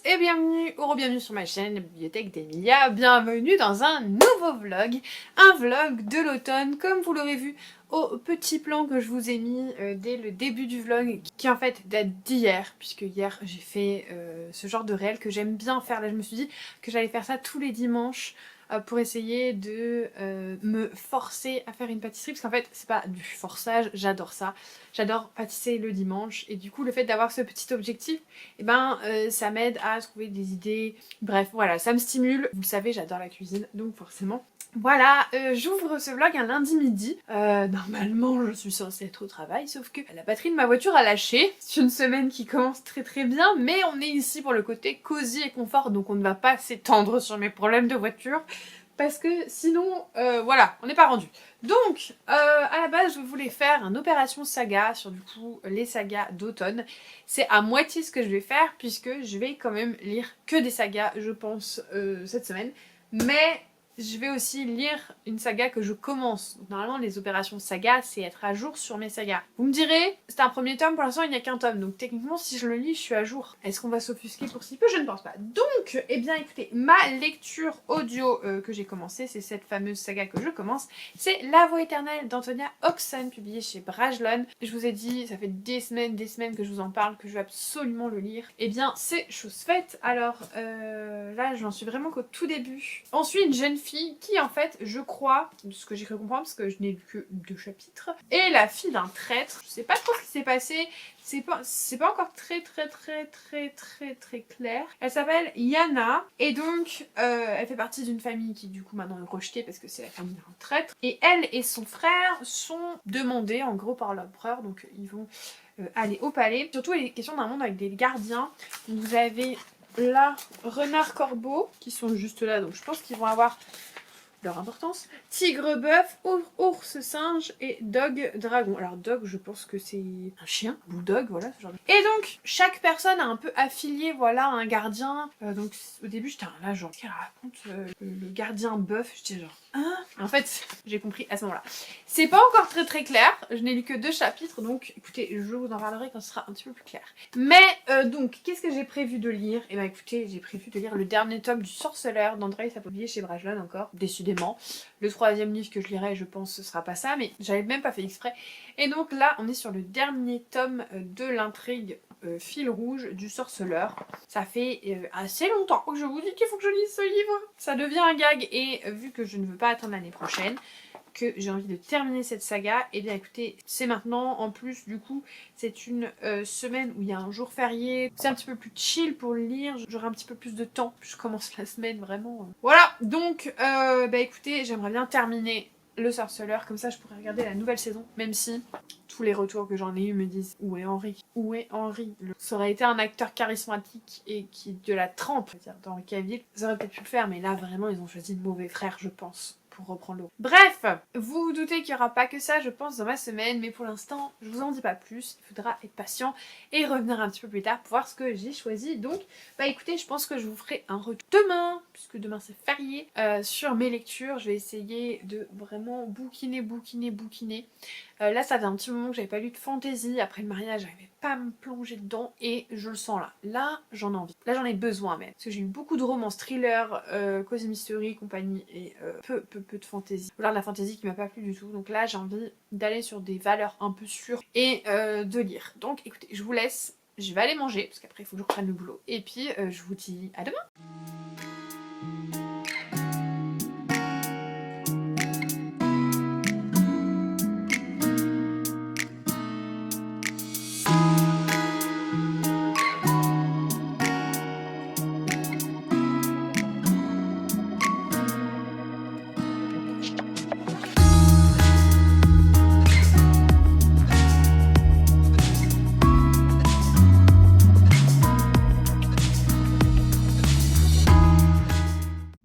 et bienvenue ou re-bienvenue sur ma chaîne, la bibliothèque d'Emilia. Bienvenue dans un nouveau vlog, un vlog de l'automne, comme vous l'aurez vu au petit plan que je vous ai mis dès le début du vlog, qui en fait date d'hier, puisque hier j'ai fait ce genre de réel que j'aime bien faire. Là je me suis dit que j'allais faire ça tous les dimanches pour essayer de me forcer à faire une pâtisserie, parce qu'en fait c'est pas du forçage, j'adore ça, j'adore pâtisser le dimanche, et du coup le fait d'avoir ce petit objectif, et ben ça m'aide à trouver des idées, bref voilà, ça me stimule, vous le savez j'adore la cuisine, donc forcément. Voilà, j'ouvre ce vlog un lundi midi. Normalement, je suis censée être au travail, sauf que la batterie de ma voiture a lâché. C'est une semaine qui commence très bien, mais on est ici pour le côté cosy et confort, donc on ne va pas s'étendre sur mes problèmes de voiture, parce que sinon, voilà, on n'est pas rendu. Donc, à la base, je voulais faire une opération saga sur du coup les sagas d'automne. C'est à moitié ce que je vais faire, puisque je vais quand même lire que des sagas, je pense, cette semaine. Mais je vais aussi lire une saga que je commence. Donc, normalement, les opérations saga, c'est être à jour sur mes sagas. Vous me direz, c'est un premier tome, pour l'instant, il n'y a qu'un tome. Donc, techniquement, si je le lis, je suis à jour. Est-ce qu'on va s'offusquer pour si peu? Je ne pense pas. Donc, eh bien, écoutez, ma lecture audio que j'ai commencée, c'est cette fameuse saga que je commence. C'est La Voix éternelle d'Antonia Oxon, publiée chez Brajlon. Je vous ai dit, ça fait des semaines que je vous en parle, que je veux absolument le lire. Eh bien, c'est chose faite. Alors, là, j'en suis vraiment qu'au tout début. On suit une jeune fille qui en fait, je crois, de ce que j'ai cru comprendre, parce que je n'ai lu que 2 chapitres, est la fille d'un traître. Je sais pas trop ce qui s'est passé, c'est pas encore très clair. Elle s'appelle Yana, et donc elle fait partie d'une famille qui du coup maintenant est rejetée parce que c'est la famille d'un traître, et elle et son frère sont demandés en gros par l'empereur, donc ils vont aller au palais. Surtout il est question d'un monde avec des gardiens. Donc, vous avez là renard corbeau qui sont juste là, donc je pense qu'ils vont avoir leur importance. Tigre bœuf, ours singe et dog dragon. Alors dog, je pense que c'est un chien, bulldog, voilà ce genre de... Et donc chaque personne a un peu affilié, voilà, un gardien. Donc au début j'étais là genre, qu'est-ce qu'elle raconte, le gardien bœuf, j'étais genre hein. En fait j'ai compris à ce moment-là. C'est pas encore très clair, je n'ai lu que 2 chapitres, donc écoutez, je vous en parlerai quand ce sera un petit peu plus clair. Mais donc qu'est-ce que j'ai prévu de lire? Et bah écoutez, j'ai prévu de lire le dernier tome du Sorceleur d'Andrei Sapkowski chez Brajlon, encore, décidément. Le 3e livre que je lirai, je pense, ce sera pas ça, mais j'avais même pas fait exprès. Et donc là, on est sur le dernier tome de l'intrigue fil rouge du Sorceleur. Ça fait assez longtemps que je vous dis qu'il faut que je lise ce livre. Ça devient un gag, et vu que je ne veux pas attendre l'année prochaine, que j'ai envie de terminer cette saga, et bien écoutez, c'est maintenant. En plus du coup c'est une semaine où il y a un jour férié, c'est un petit peu plus chill pour le lire, j'aurai un petit peu plus de temps, je commence la semaine vraiment. Voilà, donc bah écoutez, j'aimerais bien terminer le Sorceleur, comme ça je pourrais regarder la nouvelle saison, même si tous les retours que j'en ai eu me disent où est Henry? Où est Henry? Ça aurait été un acteur charismatique et qui de la trempe, c'est-à-dire dans Cavill, ça aurait peut-être pu le faire, mais là vraiment ils ont choisi le mauvais frère, je pense, pour reprendre l'eau. Bref, vous vous doutez qu'il n'y aura pas que ça, je pense, dans ma semaine, mais pour l'instant, je vous en dis pas plus, il faudra être patient et revenir un petit peu plus tard pour voir ce que j'ai choisi. Donc, bah écoutez, je pense que je vous ferai un retour demain, puisque demain c'est férié, sur mes lectures. Je vais essayer de vraiment bouquiner. Là, ça fait un petit moment que j'avais pas lu de fantasy, après le mariage, j'arrivais pas à me plonger dedans, et je le sens là. Là, j'en ai envie. Là, j'en ai besoin même. Parce que j'ai eu beaucoup de romans, thrillers, cozy mystery, compagnie, et peu de fantasy. Ou alors de la fantasy qui m'a pas plu du tout. Donc là, j'ai envie d'aller sur des valeurs un peu sûres et de lire. Donc écoutez, je vous laisse. Je vais aller manger, parce qu'après, il faut que je reprenne le boulot. Et puis, je vous dis à demain.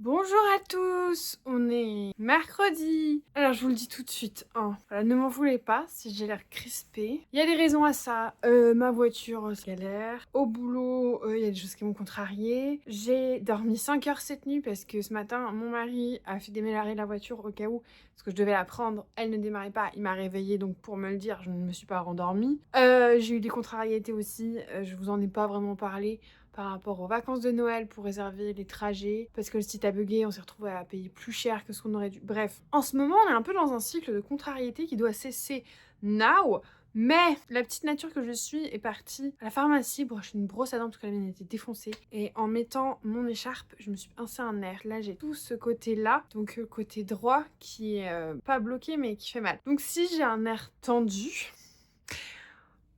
Bonjour à tous, on est mercredi. Alors je vous le dis tout de suite, hein, voilà, ne m'en voulez pas si j'ai l'air crispée. Il y a des raisons à ça. Ma voiture galère. Au boulot, il y a des choses qui m'ont contrariée. J'ai dormi 5 heures cette nuit parce que ce matin, mon mari a fait démarrer la voiture au cas où, parce que je devais la prendre. Elle ne démarrait pas, il m'a réveillée, donc pour me le dire, je ne me suis pas rendormie. J'ai eu des contrariétés aussi, je vous en ai pas vraiment parlé. par rapport aux vacances de Noël pour réserver les trajets, parce que le site a bugué, on s'est retrouvé à payer plus cher que ce qu'on aurait dû. Bref, en ce moment, on est un peu dans un cycle de contrariété qui doit cesser now. Mais la petite nature que je suis est partie à la pharmacie pour acheter une brosse à dents parce que la mienne était défoncée. Et en mettant mon écharpe, je me suis pincé un nerf. Là, j'ai tout ce côté-là, donc le côté droit qui est pas bloqué mais qui fait mal. Donc si j'ai un nerf tendu,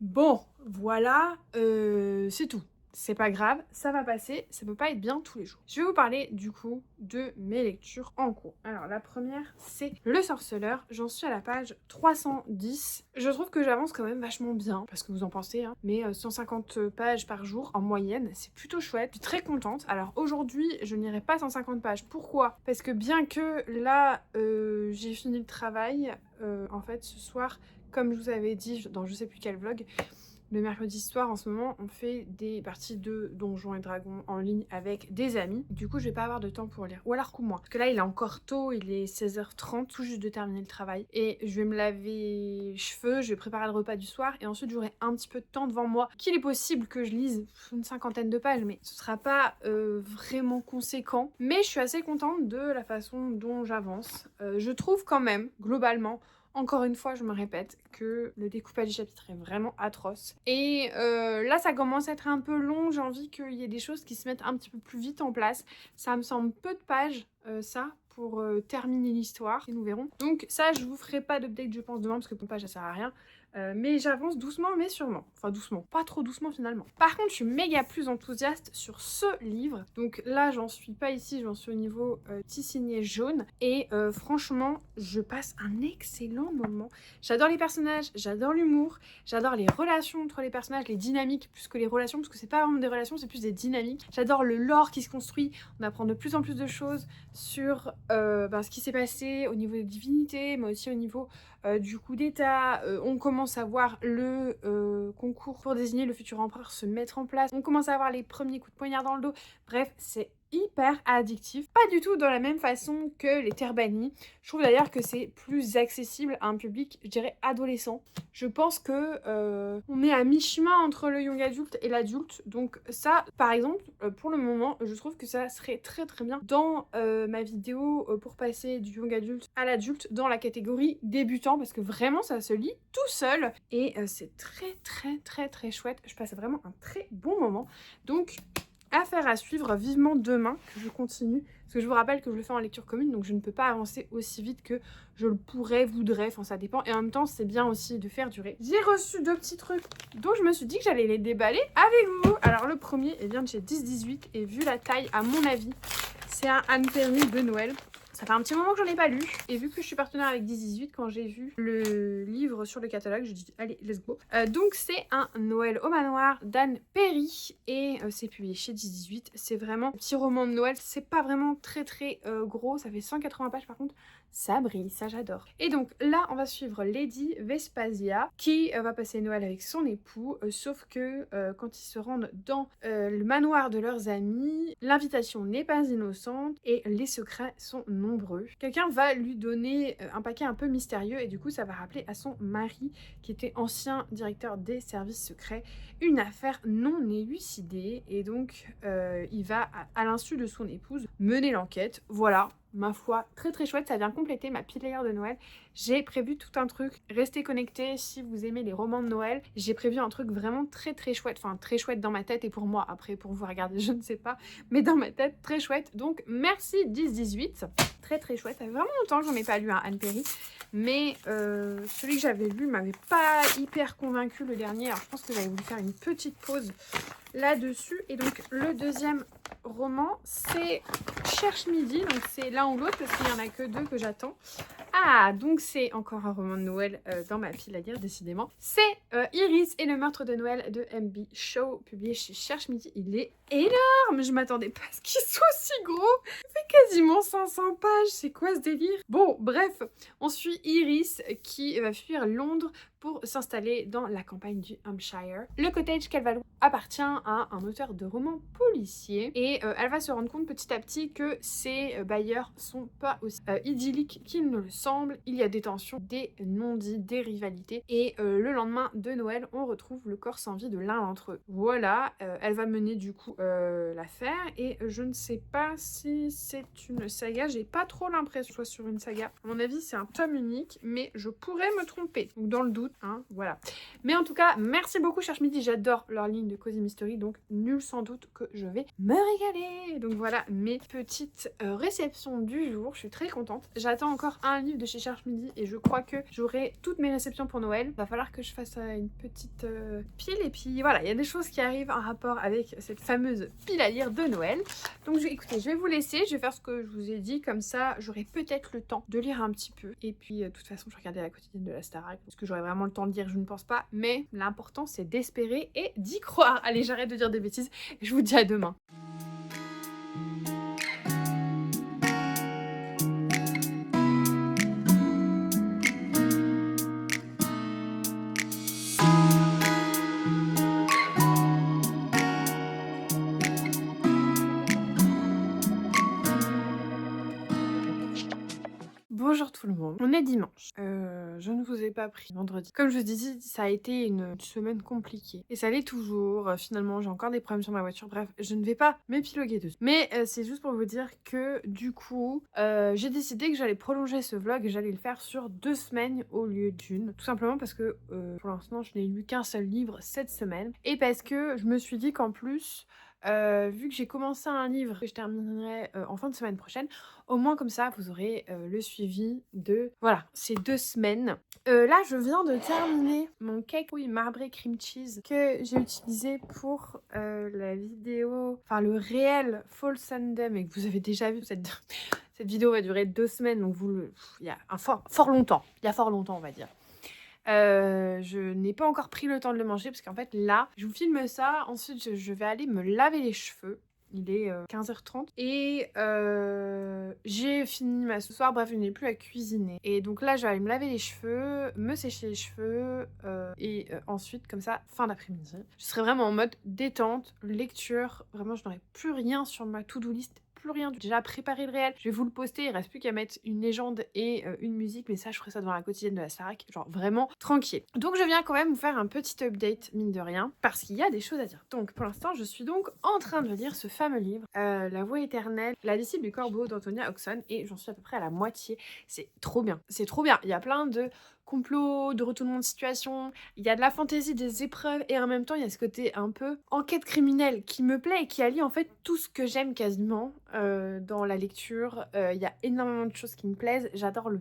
bon, voilà, c'est tout. C'est pas grave, ça va passer, ça peut pas être bien tous les jours. Je vais vous parler du coup de mes lectures en cours. Alors la première, c'est Le Sorceleur. J'en suis à la page 310. Je trouve que j'avance quand même vachement bien, parce que vous en pensez, hein. Mais 150 pages par jour en moyenne, c'est plutôt chouette. Je suis très contente. Alors aujourd'hui, je n'irai pas 150 pages. Pourquoi? Parce que bien que là, j'ai fini le travail, en fait ce soir, comme je vous avais dit dans je sais plus quel vlog, le mercredi soir, en ce moment, on fait des parties de Donjons et Dragons en ligne avec des amis. Du coup, je vais pas avoir de temps pour lire. Ou alors coup-moi. Parce que là, il est encore tôt, il est 16h30, tout juste de terminer le travail. Et je vais me laver les cheveux, je vais préparer le repas du soir. Et ensuite, j'aurai un petit peu de temps devant moi. Qu'il est possible que je lise une 50aine de pages, mais ce sera pas vraiment conséquent. Mais je suis assez contente de la façon dont j'avance. Je trouve quand même, globalement, encore une fois, je me répète que le découpage du chapitre est vraiment atroce. Et là, ça commence à être un peu long. J'ai envie qu'il y ait des choses qui se mettent un petit peu plus vite en place. Ça me semble peu de pages, ça, pour terminer l'histoire. Et nous verrons. Donc ça, je vous ferai pas d'update, je pense, demain, parce que pour page, ça sert à rien. Mais j'avance doucement, mais sûrement. Enfin, doucement. Pas trop doucement, finalement. Par contre, je suis méga plus enthousiaste sur ce livre. Donc là, j'en suis pas ici. J'en suis au niveau petit signé jaune. Et franchement, je passe un excellent moment. J'adore les personnages, j'adore l'humour, j'adore les relations entre les personnages, les dynamiques, plus que les relations, parce que c'est pas vraiment des relations, c'est plus des dynamiques. J'adore le lore qui se construit. On apprend de plus en plus de choses sur ce qui s'est passé au niveau des divinités, mais aussi au niveau du coup d'état. On commence à voir le concours pour désigner le futur empereur se mettre en place. On commence à avoir les premiers coups de poignard dans le dos. Bref, c'est hyper addictif. Pas du tout dans la même façon que les Terres Bannies. Je trouve d'ailleurs que c'est plus accessible à un public, je dirais, adolescent. Je pense que on est à mi-chemin entre le young adulte et l'adulte. Donc ça, par exemple, pour le moment, je trouve que ça serait très très bien dans ma vidéo pour passer du young adulte à l'adulte dans la catégorie débutant, parce que vraiment ça se lit tout seul et c'est très très très très chouette. Je passe vraiment un très bon moment. Donc affaire à suivre, vivement demain que je continue, parce que je vous rappelle que je le fais en lecture commune, donc je ne peux pas avancer aussi vite que je le pourrais, voudrais, enfin ça dépend, et en même temps c'est bien aussi de faire durer. J'ai reçu 2 petits trucs, donc je me suis dit que j'allais les déballer avec vous. Alors le premier, vient de chez 10-18, et vu la taille, à mon avis, c'est un Anne Perry de Noël. Ça fait un petit moment que j'en ai pas lu, et vu que je suis partenaire avec 10-18, quand j'ai vu le livre sur le catalogue, j'ai dit allez, let's go. Donc c'est un Noël au manoir d'Anne Perry, et c'est publié chez 10-18. C'est vraiment un petit roman de Noël, c'est pas vraiment très très gros, ça fait 180 pages par contre. Ça brille, ça j'adore. Et donc là, on va suivre Lady Vespasia qui va passer Noël avec son époux, sauf que quand ils se rendent dans le manoir de leurs amis, l'invitation n'est pas innocente et les secrets sont nombreux. Quelqu'un va lui donner un paquet un peu mystérieux et du coup ça va rappeler à son mari, qui était ancien directeur des services secrets, une affaire non élucidée, et donc il va, à l'insu de son épouse, mener l'enquête. Voilà. Ma foi, très très chouette, ça vient compléter ma pile de Noël. J'ai prévu tout un truc, restez connectés si vous aimez les romans de Noël. J'ai prévu un truc vraiment très très chouette, enfin très chouette dans ma tête et pour moi, après pour vous regarder je ne sais pas, mais dans ma tête très chouette. Donc merci 10-18, très très chouette, ça fait vraiment longtemps que j'en ai pas lu un Anne Perry, mais celui que j'avais lu m'avait pas hyper convaincu le dernier, alors je pense que j'avais voulu faire une petite pause là-dessus. Et donc le deuxième roman, c'est Cherche Midi, donc c'est l'un ou l'autre parce qu'il n'y en a que 2 que j'attends. Ah, donc c'est encore un roman de Noël dans ma pile à lire, décidément. C'est Iris et le meurtre de Noël de M.B. Shaw, publié chez Cherche Midi. Il est énorme, je m'attendais pas à ce qu'il soit aussi gros. Il fait quasiment 500 pages, c'est quoi ce délire? Bon, bref, on suit Iris qui va fuir Londres pour s'installer dans la campagne du Hampshire. Le cottage qu'elle va louer appartient à un auteur de romans policiers et elle va se rendre compte petit à petit que ses bailleurs sont pas aussi idylliques qu'ils ne le semblent. Il y a des tensions, des non-dits, des rivalités. Et le lendemain de Noël, on retrouve le corps sans vie de l'un d'entre eux. Voilà, elle va mener du coup l'affaire et je ne sais pas si c'est une saga, j'ai pas trop l'impression que ce soit sur une saga. À mon avis, c'est un tome unique, mais je pourrais me tromper. Donc dans le doute, hein, voilà. Mais en tout cas, merci beaucoup Cherche Midi, j'adore leur ligne de Cozy Mystery, donc nul sans doute que je vais me régaler. Donc voilà mes petites réceptions du jour, je suis très contente. J'attends encore un livre de chez Cherche Midi et je crois que j'aurai toutes mes réceptions pour Noël. Va falloir que je fasse une petite pile et puis voilà, il y a des choses qui arrivent en rapport avec cette fameuse pile à lire de Noël. Donc écoutez, je vais vous laisser, je vais faire ce que je vous ai dit, comme ça j'aurai peut-être le temps de lire un petit peu. Et puis de toute façon, je regardais la quotidienne de la Starac. Est-ce que j'aurai vraiment le temps de lire? Je ne pense pas. Mais l'important, c'est d'espérer et d'y croire. Allez, j'arrête de dire des bêtises. Je vous dis à demain. Bonjour tout le monde, on est dimanche. Je ne vous ai pas pris vendredi. Comme je vous disais, ça a été une semaine compliquée. Et ça l'est toujours. Finalement, j'ai encore des problèmes sur ma voiture. Bref, je ne vais pas m'épiloguer dessus. Mais c'est juste pour vous dire que du coup, j'ai décidé que j'allais prolonger ce vlog et j'allais le faire sur 2 semaines au lieu d'une. Tout simplement parce que pour l'instant, je n'ai lu qu'un seul livre cette semaine. Et parce que je me suis dit qu'en plus... vu que j'ai commencé un livre que je terminerai en fin de semaine prochaine, au moins comme ça vous aurez le suivi de voilà ces 2 semaines. Là je viens de terminer mon cake marbré cream cheese que j'ai utilisé pour la vidéo, enfin le réel Fall Sunday, mais que vous avez déjà vu. Cette vidéo va durer 2 semaines, donc il y a fort longtemps, on va dire. Je n'ai pas encore pris le temps de le manger parce qu'en fait là je vous filme ça, ensuite je vais aller me laver les cheveux. Il est 15h30 et j'ai fini ce soir, bref je n'ai plus à cuisiner. Et donc là je vais aller me laver les cheveux, me sécher les cheveux et ensuite comme ça fin d'après-midi. Je serai vraiment en mode détente, lecture, vraiment je n'aurai plus rien sur ma to-do list. Plus rien, déjà préparé le réel, je vais vous le poster, il reste plus qu'à mettre une légende et une musique, mais ça je ferai ça devant la quotidienne de la Starac, genre vraiment tranquille. Donc je viens quand même vous faire un petit update mine de rien, parce qu'il y a des choses à dire. Donc pour l'instant je suis donc en train de lire ce fameux livre, La Voix éternelle, la disciple du corbeau d'Antonia Oxon, et j'en suis à peu près à la moitié. C'est trop bien, il y a plein de complot, de retournement de situation, il y a de la fantaisie, des épreuves, et en même temps il y a ce côté un peu enquête criminelle qui me plaît et qui allie en fait tout ce que j'aime quasiment dans la lecture. Il y a énormément de choses qui me plaisent, j'adore le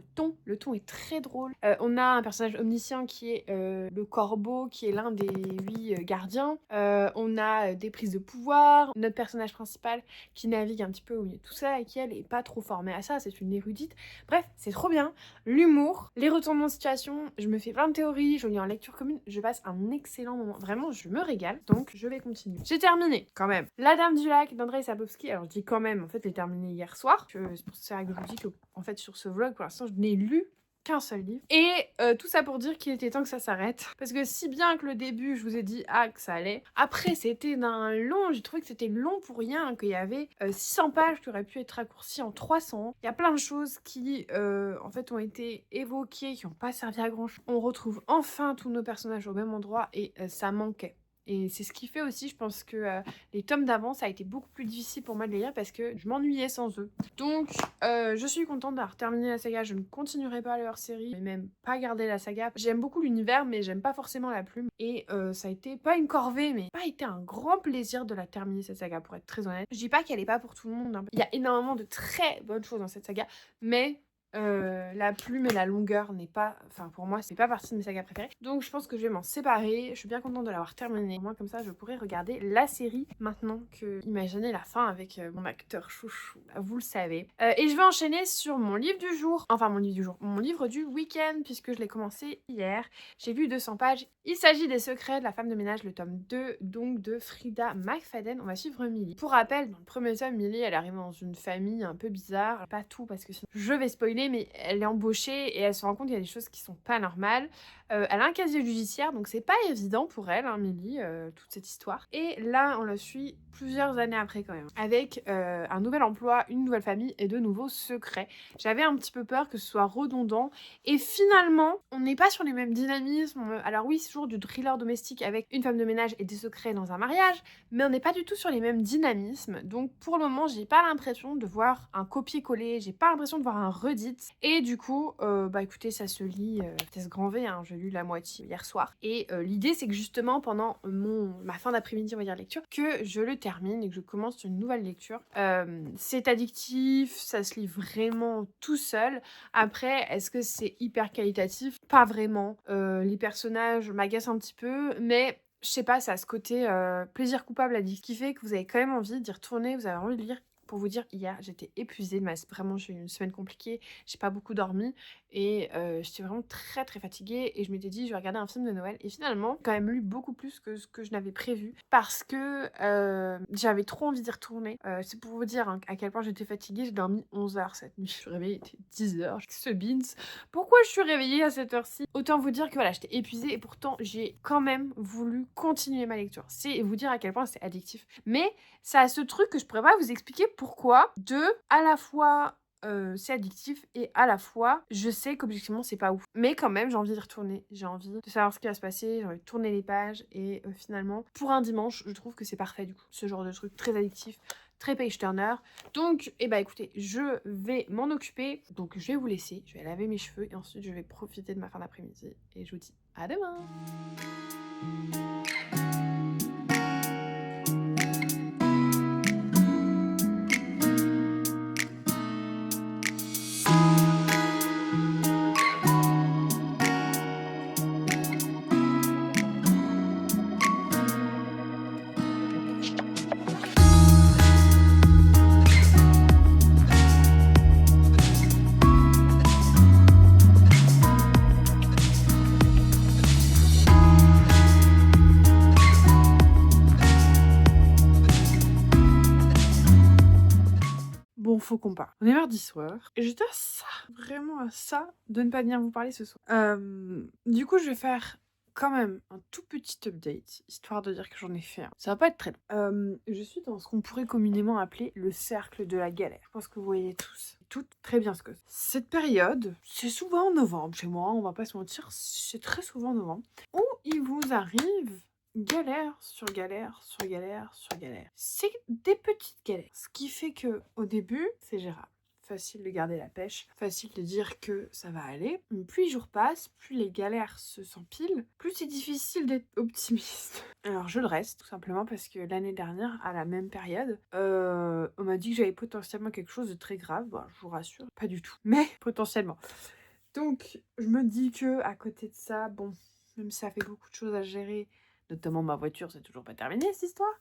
ton est très drôle. On a un personnage omniscient qui est le corbeau, qui est l'un des 8 gardiens. On a des prises de pouvoir, notre personnage principal qui navigue un petit peu au milieu de tout ça et qui elle est pas trop formée à ça, c'est une érudite. Bref, c'est trop bien, l'humour, les retournements de situation, je me fais plein de théories, je lis en lecture commune, je passe un excellent moment, vraiment je me régale, donc je vais continuer. J'ai terminé quand même La Dame du Lac d'Andrzej Sapkowski. Alors je dis quand même, en fait j'ai terminé hier soir, c'est pour ça que je vous dis que en fait sur ce vlog pour l'instant je n'ai lu qu'un seul livre. Et tout ça pour dire qu'il était temps que ça s'arrête. Parce que si bien que le début, je vous ai dit que ça allait. Après, c'était d'un long, j'ai trouvé que c'était long pour rien, qu'il y avait 600 pages qui auraient pu être raccourcies en 300. Il y a plein de choses qui, en fait, ont été évoquées, qui n'ont pas servi à grand chose. On retrouve enfin tous nos personnages au même endroit et ça manquait. Et c'est ce qui fait aussi, je pense que les tomes d'avant, ça a été beaucoup plus difficile pour moi de les lire parce que je m'ennuyais sans eux. Donc, je suis contente d'avoir terminé la saga. Je ne continuerai pas leur série, mais même pas garder la saga. J'aime beaucoup l'univers, mais j'aime pas forcément la plume. Et ça a été pas une corvée, mais pas été un grand plaisir de la terminer cette saga, pour être très honnête. Je dis pas qu'elle est pas pour tout le monde, hein. Il y a énormément de très bonnes choses dans cette saga, mais la plume et la longueur n'est pas, enfin pour moi c'est pas partie de mes sagas préférées, donc je pense que je vais m'en séparer. Je suis bien contente de l'avoir terminée, au moins comme ça je pourrais regarder la série maintenant que imaginer la fin avec mon acteur chouchou, vous le savez. Et je vais enchaîner sur mon livre du jour, enfin mon livre du week-end, puisque je l'ai commencé hier. J'ai lu 200 pages, il s'agit des Secrets de la femme de ménage, le tome 2 donc de Frida McFadden. On va suivre Millie. Pour rappel, dans le premier tome, Millie elle arrive dans une famille un peu bizarre, pas tout parce que sinon je vais spoiler, postulé, mais elle est embauchée et elle se rend compte qu'il y a des choses qui sont pas normales. Elle a un casier judiciaire, donc c'est pas évident pour elle, hein, Milly, toute cette histoire. Et là, on la suit plusieurs années après quand même, avec un nouvel emploi, une nouvelle famille et de nouveaux secrets. J'avais un petit peu peur que ce soit redondant, et finalement, on n'est pas sur les mêmes dynamismes. Alors oui, c'est toujours du thriller domestique avec une femme de ménage et des secrets dans un mariage, mais on n'est pas du tout sur les mêmes dynamismes. Donc pour le moment, j'ai pas l'impression de voir un copier-coller, j'ai pas l'impression de voir un redit. Et du coup, bah écoutez, ça se lit vitesse grand V, hein, j'ai lu la moitié hier soir. Et l'idée, c'est que justement, pendant ma fin d'après-midi, on va dire lecture, que je le termine et que je commence une nouvelle lecture. C'est addictif, ça se lit vraiment tout seul. Après, est-ce que c'est hyper qualitatif? Pas vraiment. Les personnages m'agacent un petit peu, mais je sais pas, ça a ce côté plaisir coupable addict qui fait que vous avez quand même envie d'y retourner, vous avez envie de lire. Pour vous dire, hier, j'étais épuisée, vraiment, j'ai eu une semaine compliquée, j'ai pas beaucoup dormi, et j'étais vraiment très très fatiguée, et je m'étais dit, je vais regarder un film de Noël, et finalement, j'ai quand même lu beaucoup plus que ce que je n'avais prévu, parce que j'avais trop envie d'y retourner. C'est pour vous dire, hein, à quel point j'étais fatiguée, j'ai dormi 11 heures cette nuit, je suis réveillée, il était 10 heures, ce beans. Pourquoi je suis réveillée à cette heure-ci? Autant vous dire que voilà, j'étais épuisée, et pourtant, j'ai quand même voulu continuer ma lecture. C'est vous dire à quel point c'est addictif. Mais ça a ce truc que je pourrais pas vous expliquer pourquoi, à la fois c'est addictif et à la fois je sais qu'objectivement c'est pas ouf, mais quand même j'ai envie d'y retourner, j'ai envie de savoir ce qui va se passer, j'ai envie de tourner les pages, et finalement pour un dimanche je trouve que c'est parfait du coup, ce genre de truc très addictif, très page turner. Donc et bah écoutez, je vais m'en occuper, donc je vais vous laisser, je vais laver mes cheveux et ensuite je vais profiter de ma fin d'après-midi, et je vous dis à demain. Bon, faut qu'on parle. On est mardi soir et j'étais à ça, vraiment à ça, de ne pas venir vous parler ce soir. Du coup, je vais faire quand même un tout petit update, histoire de dire que j'en ai fait un. Ça va pas être très long. Je suis dans ce qu'on pourrait communément appeler le cercle de la galère. Je pense que vous voyez tous, toutes très bien ce que c'est. Cette période, c'est souvent en novembre chez moi, on va pas se mentir, c'est très souvent en novembre, où il vous arrive galère sur galère sur galère sur galère. C'est des petites galères. Ce qui fait que au début, c'est gérable. Facile de garder la pêche, facile de dire que ça va aller. Plus les jours passent, plus les galères se s'empilent, plus c'est difficile d'être optimiste. Alors je le reste, tout simplement parce que l'année dernière, à la même période, on m'a dit que j'avais potentiellement quelque chose de très grave. Bon, je vous rassure, pas du tout, mais potentiellement. Donc je me dis que à côté de ça, bon, même si ça fait beaucoup de choses à gérer, notamment ma voiture, c'est toujours pas terminé cette histoire,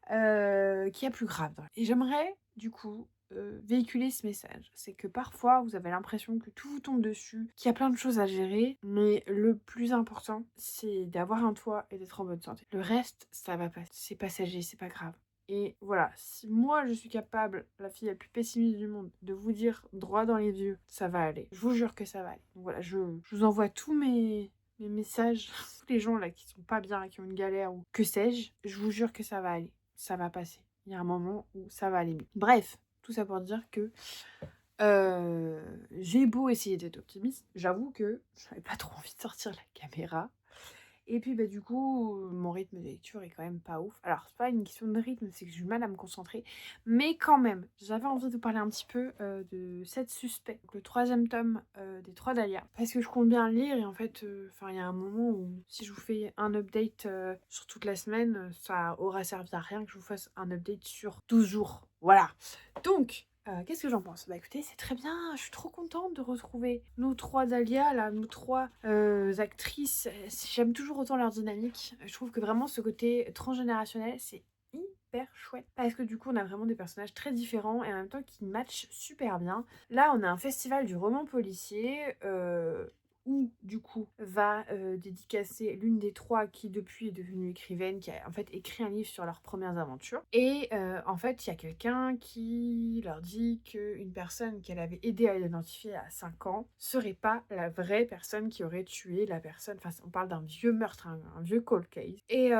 qu'il y a plus grave. Et j'aimerais, du coup, véhiculer ce message. C'est que parfois, vous avez l'impression que tout vous tombe dessus, qu'il y a plein de choses à gérer, mais le plus important, c'est d'avoir un toit et d'être en bonne santé. Le reste, ça va passer. C'est passager, c'est pas grave. Et voilà, si moi je suis capable, la fille la plus pessimiste du monde, de vous dire droit dans les yeux, ça va aller. Je vous jure que ça va aller. Donc voilà, je vous envoie tous mes messages, tous les gens là qui sont pas bien, qui ont une galère ou que sais-je, je vous jure que ça va aller, ça va passer. Il y a un moment où ça va aller mieux. Bref, tout ça pour dire que j'ai beau essayer d'être optimiste, j'avoue que j'avais pas trop envie de sortir la caméra. Et puis bah du coup, mon rythme de lecture est quand même pas ouf. Alors c'est pas une question de rythme, c'est que j'ai du mal à me concentrer. Mais quand même, j'avais envie de vous parler un petit peu de 7 suspects, donc le 3e tome des 3 Dahlia. Parce que je compte bien le lire, et en fait, il y a un moment où si je vous fais un update sur toute la semaine, ça aura servi à rien que je vous fasse un update sur 12 jours. Voilà. Donc, qu'est-ce que j'en pense? Bah écoutez, c'est très bien, je suis trop contente de retrouver nos 3 Dahlia, là, nos 3 actrices. J'aime toujours autant leur dynamique. Je trouve que vraiment ce côté transgénérationnel, c'est hyper chouette. Parce que du coup, on a vraiment des personnages très différents et en même temps qui matchent super bien. Là, on a un festival du roman policier où du coup va dédicacer l'une des trois qui depuis est devenue écrivaine, qui a en fait écrit un livre sur leurs premières aventures. Et en fait il y a quelqu'un qui leur dit qu'une personne qu'elle avait aidé à identifier à 5 ans serait pas la vraie personne qui aurait tué la personne, enfin on parle d'un vieux meurtre, un vieux cold case. Et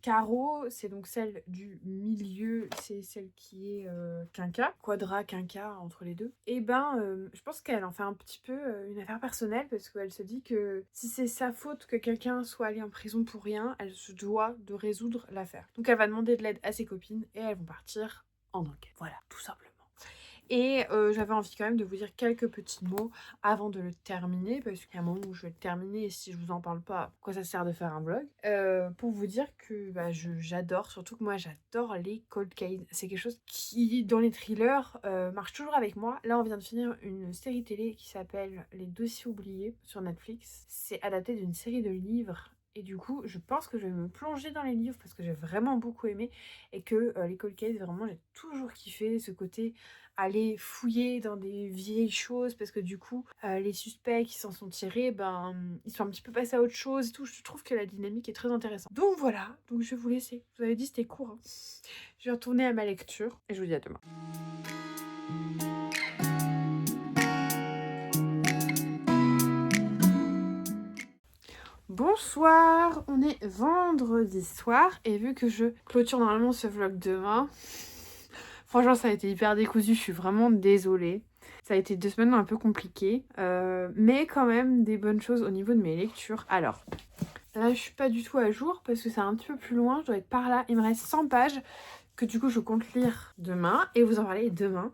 Caro, c'est donc celle du milieu, c'est celle qui est quinca, quadra quinca entre les deux. Et je pense qu'elle en fait un petit peu une affaire personnelle parce qu'elle se dit que si c'est sa faute que quelqu'un soit allé en prison pour rien, elle se doit de résoudre l'affaire. Donc elle va demander de l'aide à ses copines et elles vont partir en enquête. Voilà, tout simplement. Et j'avais envie quand même de vous dire quelques petits mots avant de le terminer, parce qu'il y a un moment où je vais le terminer et si je vous en parle pas, pourquoi ça sert de faire un vlog, pour vous dire que j'adore, surtout que moi j'adore les cold cases. C'est quelque chose qui, dans les thrillers, marche toujours avec moi. Là on vient de finir une série télé qui s'appelle Les Dossiers oubliés sur Netflix. C'est adapté d'une série de livres. Et du coup, je pense que je vais me plonger dans les livres parce que j'ai vraiment beaucoup aimé et que les cold cases, vraiment, j'ai toujours kiffé ce côté aller fouiller dans des vieilles choses parce que du coup, les suspects qui s'en sont tirés, ils sont un petit peu passés à autre chose et tout. Je trouve que la dynamique est très intéressante. Donc voilà, donc je vais vous laisser. Je vous avais dit c'était court. Hein. Je vais retourner à ma lecture et je vous dis à demain. Bonsoir, on est vendredi soir et vu que je clôture normalement ce vlog demain, franchement ça a été hyper décousu, je suis vraiment désolée. Ça a été 2 semaines un peu compliquées, mais quand même des bonnes choses au niveau de mes lectures. Alors, là je suis pas du tout à jour parce que c'est un petit peu plus loin, je dois être par là, il me reste 100 pages que du coup je compte lire demain et vous en parler demain.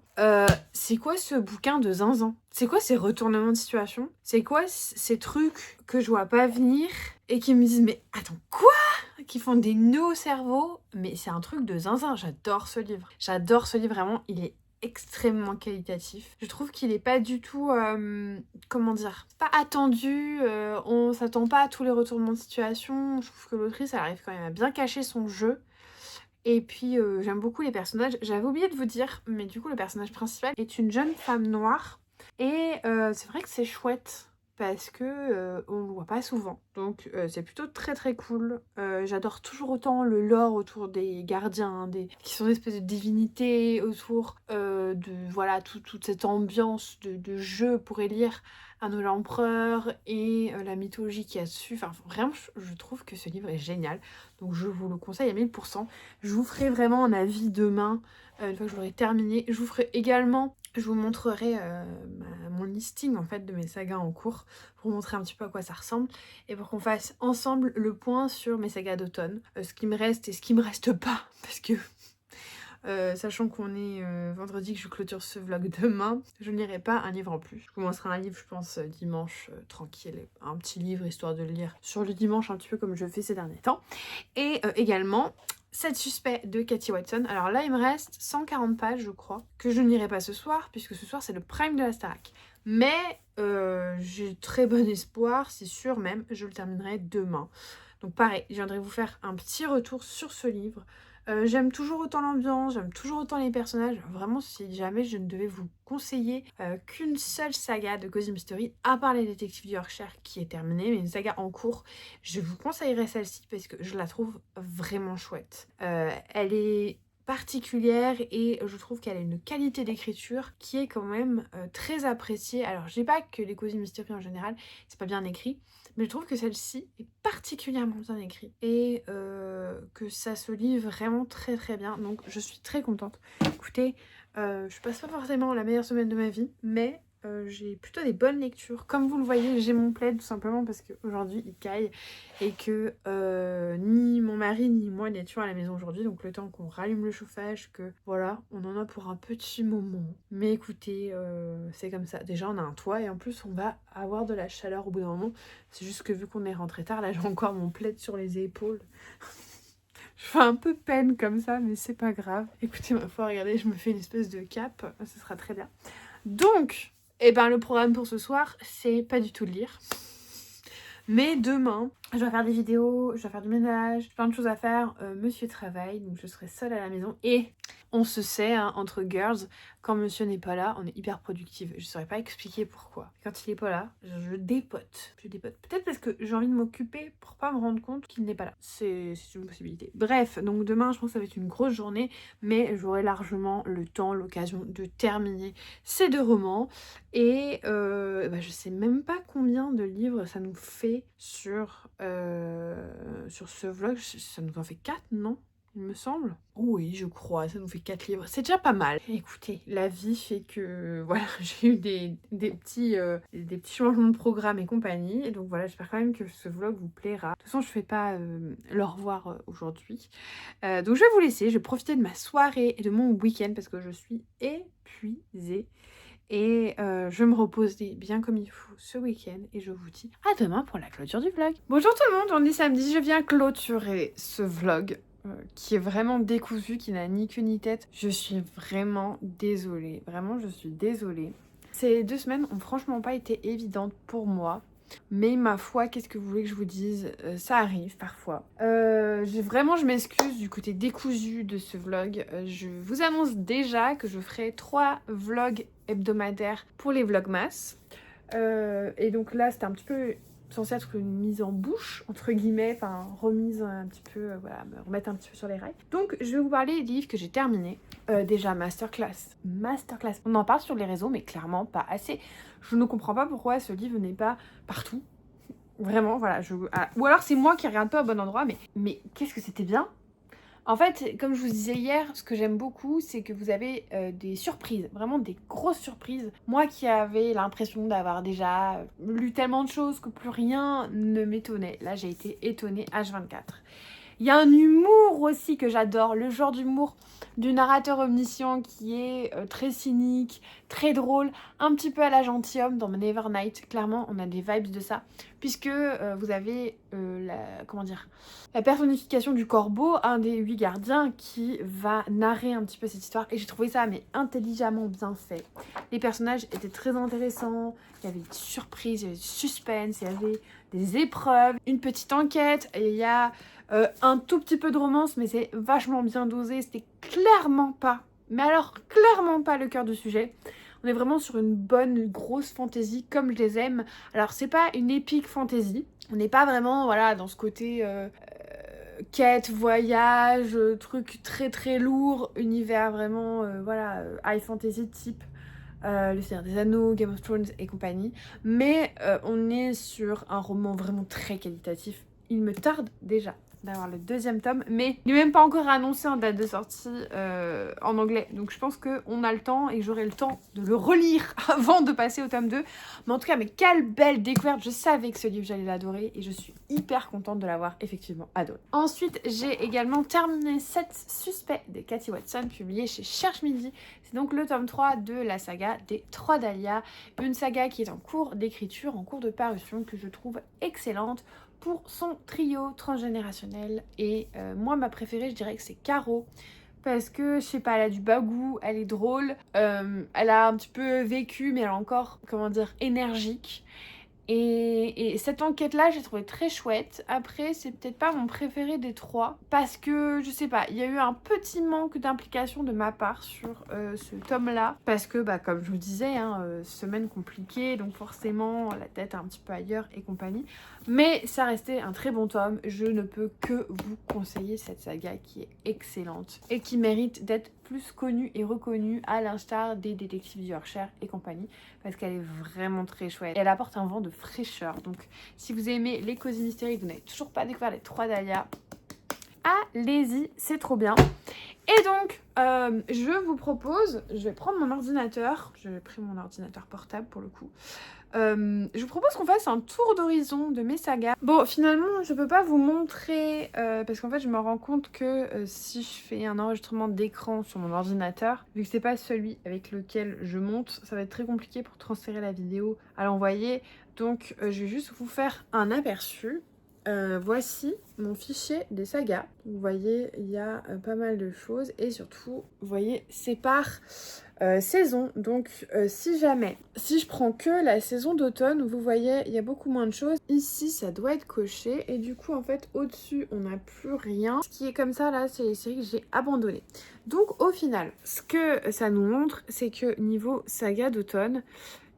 C'est quoi ce bouquin de zinzin? C'est quoi ces retournements de situation? C'est quoi ces trucs que je vois pas venir et qui me disent mais attends quoi? Qui font des nœuds au cerveau? Mais c'est un truc de zinzin, j'adore ce livre. J'adore ce livre vraiment, il est extrêmement qualitatif. Je trouve qu'il est pas du tout, comment dire, pas attendu, on s'attend pas à tous les retournements de situation. Je trouve que l'autrice elle arrive quand même à bien cacher son jeu. Et puis j'aime beaucoup les personnages. J'avais oublié de vous dire, mais du coup le personnage principal est une jeune femme noire. Et c'est vrai que c'est chouette parce que on le voit pas souvent. Donc c'est plutôt très très cool. J'adore toujours autant le lore autour des gardiens, qui sont des espèces de divinités, autour de voilà toute cette ambiance de jeu pour élire un nouvel empereur et la mythologie qu'il y a dessus. Enfin vraiment je trouve que ce livre est génial. Donc je vous le conseille à 1000%. Je vous ferai vraiment un avis demain, une fois que je l'aurai terminé. Je vous ferai également, je vous montrerai mon listing en fait de mes sagas en cours, pour vous montrer un petit peu à quoi ça ressemble, et pour qu'on fasse ensemble le point sur mes sagas d'automne, ce qui me reste et ce qui me reste pas, parce que sachant qu'on est vendredi, que je clôture ce vlog demain, je ne lirai pas un livre en plus. Je commencerai un livre, je pense, dimanche, tranquille, un petit livre histoire de le lire sur le dimanche, un petit peu comme je fais ces derniers temps. Et également 7 suspects de Cathy Watson. Alors là il me reste 140 pages je crois, que je ne lirai pas ce soir, puisque ce soir c'est le prime de la Starac. Mais j'ai très bon espoir, c'est sûr même, je le terminerai demain. Donc pareil, je viendrai vous faire un petit retour sur ce livre. J'aime toujours autant l'ambiance, j'aime toujours autant les personnages. Vraiment, si jamais je ne devais vous conseiller qu'une seule saga de Cozy Mystery, à part les détectives du Yorkshire qui est terminée, mais une saga en cours, je vous conseillerais celle-ci parce que je la trouve vraiment chouette. Elle est particulière et je trouve qu'elle a une qualité d'écriture qui est quand même très appréciée. Alors je dis pas que les Cozy Mystery en général c'est pas bien écrit, mais je trouve que celle-ci est particulièrement bien écrite et que ça se lit vraiment très très bien, donc je suis très contente. Écoutez, je passe pas forcément la meilleure semaine de ma vie, mais j'ai plutôt des bonnes lectures. Comme vous le voyez, j'ai mon plaid tout simplement parce qu'aujourd'hui il caille et que ni mon mari ni moi n'étions à la maison aujourd'hui, donc le temps qu'on rallume le chauffage, que voilà, on en a pour un petit moment. Mais écoutez, c'est comme ça. Déjà on a un toit et en plus on va avoir de la chaleur au bout d'un moment. C'est juste que vu qu'on est rentré tard, là j'ai encore mon plaid sur les épaules. Je fais un peu peine comme ça, mais c'est pas grave. Écoutez, ma foi, regardez, je me fais une espèce de cape, ce sera très bien. Donc, le programme pour ce soir, c'est pas du tout de lire. Mais demain, je dois faire des vidéos, je dois faire du ménage, plein de choses à faire. Monsieur travaille, donc je serai seule à la maison. Et On se sait, hein, entre girls, quand monsieur n'est pas là, on est hyper productive. Je saurais pas expliquer pourquoi. Quand il est pas là, je dépote. Je dépote. Peut-être parce que j'ai envie de m'occuper pour pas me rendre compte qu'il n'est pas là. C'est une possibilité. Bref, donc demain, je pense que ça va être une grosse journée, mais j'aurai largement le temps, l'occasion de terminer ces 2 romans. Et je sais même pas combien de livres ça nous fait sur ce vlog. Ça nous en fait 4, non? Il me semble. Oui, je crois, ça nous fait 4 livres. C'est déjà pas mal. Écoutez, la vie fait que voilà, j'ai eu des petits changements de programme et compagnie. Et donc voilà, j'espère quand même que ce vlog vous plaira. De toute façon, je fais pas le revoir aujourd'hui. Donc je vais vous laisser. Je vais profiter de ma soirée et de mon week-end parce que je suis épuisée. Et je me repose bien comme il faut ce week-end. Et je vous dis à demain pour la clôture du vlog. Bonjour tout le monde, on est samedi. Je viens clôturer ce vlog. Qui est vraiment décousu, qui n'a ni queue ni tête. Je suis vraiment désolée. Vraiment, je suis désolée. Ces 2 semaines ont franchement pas été évidentes pour moi. Mais ma foi, qu'est-ce que vous voulez que je vous dise, ça arrive parfois. Je m'excuse du côté décousu de ce vlog. Je vous annonce déjà que je ferai 3 vlogs hebdomadaires pour les vlogmas. Et donc là, c'était un petit peu censé être une mise en bouche, entre guillemets, enfin remise un petit peu, voilà, me remettre un petit peu sur les rails. Donc je vais vous parler des livres que j'ai terminés. Déjà, masterclass. On en parle sur les réseaux, mais clairement pas assez. Je ne comprends pas pourquoi ce livre n'est pas partout. Vraiment, voilà. Ou alors c'est moi qui regarde pas au bon endroit, mais qu'est-ce que c'était bien. En fait, comme je vous disais hier, ce que j'aime beaucoup, c'est que vous avez des surprises, vraiment des grosses surprises. Moi qui avais l'impression d'avoir déjà lu tellement de choses que plus rien ne m'étonnait. Là, j'ai été étonnée H24. Il y a un humour aussi que j'adore, le genre d'humour du narrateur omniscient qui est très cynique, très drôle, un petit peu à la gentilhomme dans Nevernight. Clairement, on a des vibes de ça, puisque vous avez la personnification du corbeau, un des 8 gardiens, qui va narrer un petit peu cette histoire. Et j'ai trouvé ça mais intelligemment bien fait. Les personnages étaient très intéressants, il y avait des surprises, il y avait du suspense, il y avait des épreuves, une petite enquête, et il y a un tout petit peu de romance, mais c'est vachement bien dosé. C'était clairement pas, mais alors clairement pas le cœur du sujet. On est vraiment sur une bonne grosse fantaisie comme je les aime. Alors c'est pas une épique fantaisie. On n'est pas vraiment voilà dans ce côté quête, voyage, truc très très lourd, univers vraiment high fantasy type Le Seigneur des Anneaux, Game of Thrones et compagnie. Mais on est sur un roman vraiment très qualitatif. Il me tarde déjà d'avoir le 2e tome, mais il n'est même pas encore annoncé en date de sortie en anglais. Donc je pense qu'on a le temps et que j'aurai le temps de le relire avant de passer au tome 2. Mais en tout cas, mais quelle belle découverte. Je savais que ce livre, j'allais l'adorer et je suis hyper contente de l'avoir effectivement adoré. Ensuite, j'ai également terminé 7 suspects de Cathy Watson, publié chez Cherche Midi. C'est donc le tome 3 de la saga des 3 Dahlia. Une saga qui est en cours d'écriture, en cours de parution, que je trouve excellente pour son trio transgénérationnel. Et moi, ma préférée, je dirais que c'est Caro. Parce que, je sais pas, elle a du bagou, elle est drôle, elle a un petit peu vécu, mais elle est encore, comment dire, énergique. Et cette enquête-là, j'ai trouvé très chouette. Après, c'est peut-être pas mon préféré des 3. Parce que, je sais pas, il y a eu un petit manque d'implication de ma part sur ce tome-là. Parce que, comme je vous disais, semaine compliquée, donc forcément, la tête un petit peu ailleurs et compagnie. Mais ça restait un très bon tome. Je ne peux que vous conseiller cette saga qui est excellente. Et qui mérite d'être plus connue et reconnue à l'instar des détectives du Yorkshire et compagnie. Parce qu'elle est vraiment très chouette. Et elle apporte un vent de fraîcheur. Donc si vous aimez les cosy mystériques, vous n'avez toujours pas découvert les 3 Dahlia, allez-y, c'est trop bien. Et donc, je vous propose, je vais prendre mon ordinateur. J'ai pris mon ordinateur portable pour le coup. Je vous propose qu'on fasse un tour d'horizon de mes sagas. Bon, finalement, je peux pas vous montrer parce qu'en fait, je me rends compte que si je fais un enregistrement d'écran sur mon ordinateur, vu que c'est pas celui avec lequel je monte, ça va être très compliqué pour transférer la vidéo à l'envoyer. Donc, je vais juste vous faire un aperçu. Voici mon fichier des sagas. Vous voyez, il y a pas mal de choses et surtout, vous voyez, c'est par saison. Donc si je prends que la saison d'automne, vous voyez, il y a beaucoup moins de choses. Ici, ça doit être coché. Et du coup, en fait, au-dessus, on n'a plus rien. Ce qui est comme ça, là, c'est les séries que j'ai abandonnées. Donc au final, ce que ça nous montre, c'est que niveau saga d'automne,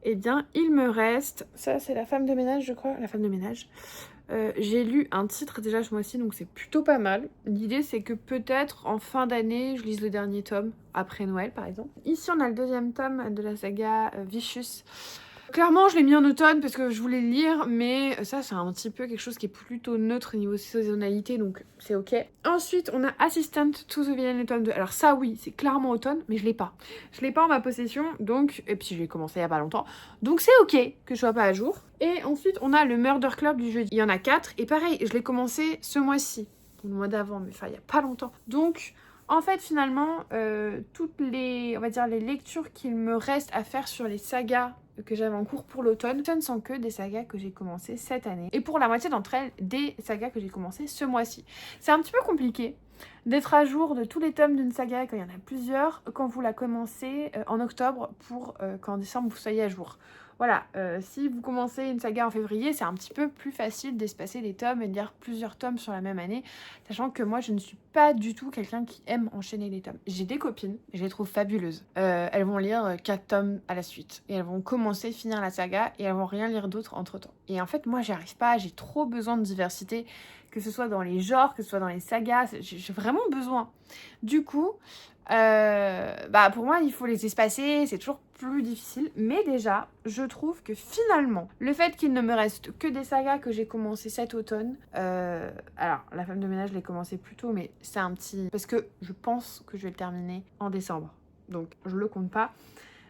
eh bien, il me reste... Ça, c'est la femme de ménage, je crois. La femme de ménage. J'ai lu un titre déjà ce mois-ci, donc c'est plutôt pas mal. L'idée, c'est que peut-être en fin d'année, je lise le dernier tome, après Noël par exemple. Ici, on a le deuxième tome de la saga Vicious. Clairement, je l'ai mis en automne parce que je voulais le lire, mais ça, c'est un petit peu quelque chose qui est plutôt neutre niveau saisonnalité, donc c'est ok. Ensuite, on a Assistant to the Villain, le tome 2. Alors ça, oui, c'est clairement automne, mais je l'ai pas. Je l'ai pas en ma possession, donc... Et puis, je l'ai commencé il y a pas longtemps. Donc c'est ok que je sois pas à jour. Et ensuite, on a le Murder Club du jeudi. Il y en a 4, et pareil, je l'ai commencé ce mois-ci. Le mois d'avant, mais enfin, il y a pas longtemps. Donc... En fait, finalement, toutes les, on va dire, les lectures qu'il me reste à faire sur les sagas que j'avais en cours pour l'automne, ce ne sont que des sagas que j'ai commencé cette année. Et pour la moitié d'entre elles, des sagas que j'ai commencé ce mois-ci. C'est un petit peu compliqué d'être à jour de tous les tomes d'une saga quand il y en a plusieurs, quand vous la commencez en octobre pour qu'en décembre vous soyez à jour. Voilà, si vous commencez une saga en février, c'est un petit peu plus facile d'espacer les tomes et de lire plusieurs tomes sur la même année, sachant que moi je ne suis pas du tout quelqu'un qui aime enchaîner les tomes. J'ai des copines, je les trouve fabuleuses. Elles vont lire 4 tomes à la suite, et elles vont commencer, finir la saga, et elles vont rien lire d'autre entre temps. Et en fait, moi j'y arrive pas, j'ai trop besoin de diversité, que ce soit dans les genres, que ce soit dans les sagas, j'ai vraiment besoin. Du coup... pour moi il faut les espacer, c'est toujours plus difficile, mais déjà je trouve que finalement le fait qu'il ne me reste que des sagas que j'ai commencé cet automne, alors la femme de ménage je l'ai commencé plus tôt, mais c'est un petit... parce que je pense que je vais le terminer en décembre, donc je le compte pas.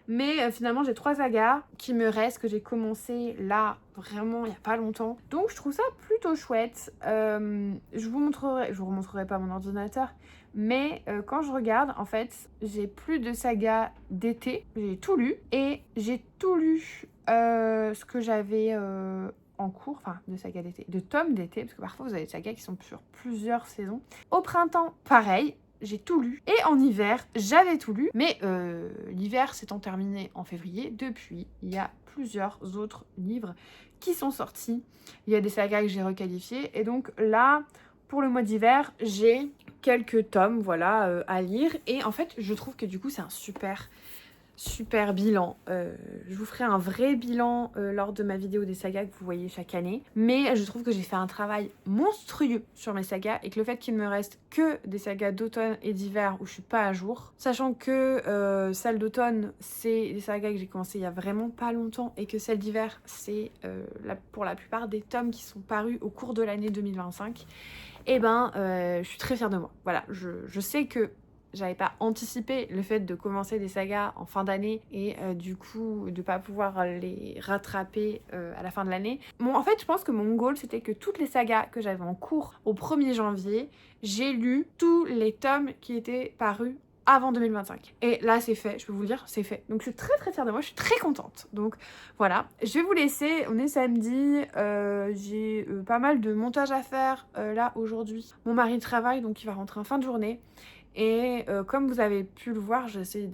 Mais finalement, j'ai 3 sagas qui me restent, que j'ai commencé là, vraiment, il n'y a pas longtemps. Donc, je trouve ça plutôt chouette. Je vous remontrerai pas mon ordinateur. Mais quand je regarde, en fait, j'ai plus de sagas d'été. J'ai tout lu. Et j'ai tout lu ce que j'avais... en cours, enfin de sagas d'été, de tomes d'été, parce que parfois vous avez des sagas qui sont sur plusieurs saisons. Au printemps, pareil, j'ai tout lu. Et en hiver, j'avais tout lu. Mais l'hiver s'étant terminé en février, depuis, il y a plusieurs autres livres qui sont sortis. Il y a des sagas que j'ai requalifiés. Et donc là, pour le mois d'hiver, j'ai quelques tomes, voilà, à lire. Et en fait, je trouve que du coup, c'est un super bilan. Je vous ferai un vrai bilan lors de ma vidéo des sagas que vous voyez chaque année. Mais je trouve que j'ai fait un travail monstrueux sur mes sagas et que le fait qu'il me reste que des sagas d'automne et d'hiver où je suis pas à jour, sachant que celle d'automne, c'est des sagas que j'ai commencé il y a vraiment pas longtemps et que celle d'hiver, c'est pour la plupart des tomes qui sont parus au cours de l'année 2025, et je suis très fière de moi. Voilà, je sais que j'avais pas anticipé le fait de commencer des sagas en fin d'année et du coup de pas pouvoir les rattraper à la fin de l'année. Bon, en fait, je pense que mon goal, c'était que toutes les sagas que j'avais en cours au 1er janvier, j'ai lu tous les tomes qui étaient parus avant 2025. Et là, c'est fait, je peux vous le dire, c'est fait. Donc je suis très fière de moi, je suis très contente. Donc voilà, je vais vous laisser, on est samedi, j'ai pas mal de montage à faire là aujourd'hui. Mon mari travaille, donc il va rentrer en fin de journée. Et comme vous avez pu le voir, j'essaie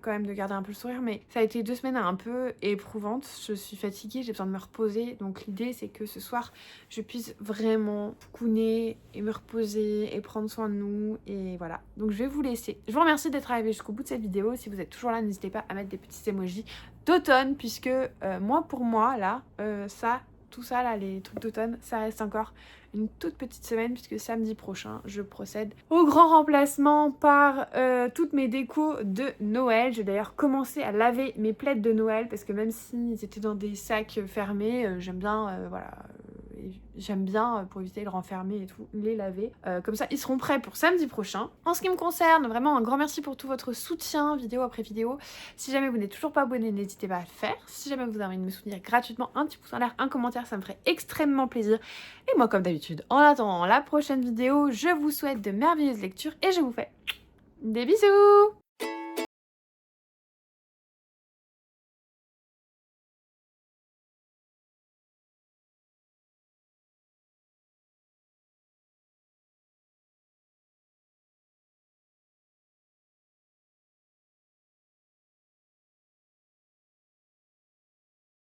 quand même de garder un peu le sourire, mais ça a été 2 semaines un peu éprouvantes. Je suis fatiguée, j'ai besoin de me reposer. Donc l'idée, c'est que ce soir, je puisse vraiment couiner et me reposer et prendre soin de nous. Et voilà, donc je vais vous laisser. Je vous remercie d'être arrivé jusqu'au bout de cette vidéo. Si vous êtes toujours là, n'hésitez pas à mettre des petits emojis d'automne, puisque pour moi, là, tout ça là, les trucs d'automne, ça reste encore une toute petite semaine, puisque samedi prochain je procède au grand remplacement par toutes mes décos de Noël. J'ai d'ailleurs commencé à laver mes plaids de Noël, parce que même s'ils étaient dans des sacs fermés, j'aime bien j'aime bien, pour éviter de renfermer et tout, les laver. Comme ça, ils seront prêts pour samedi prochain. En ce qui me concerne, vraiment un grand merci pour tout votre soutien, vidéo après vidéo. Si jamais vous n'êtes toujours pas abonné, n'hésitez pas à le faire. Si jamais vous avez envie de me soutenir gratuitement, un petit pouce en l'air, un commentaire, ça me ferait extrêmement plaisir. Et moi, comme d'habitude, en attendant la prochaine vidéo, je vous souhaite de merveilleuses lectures et je vous fais des bisous!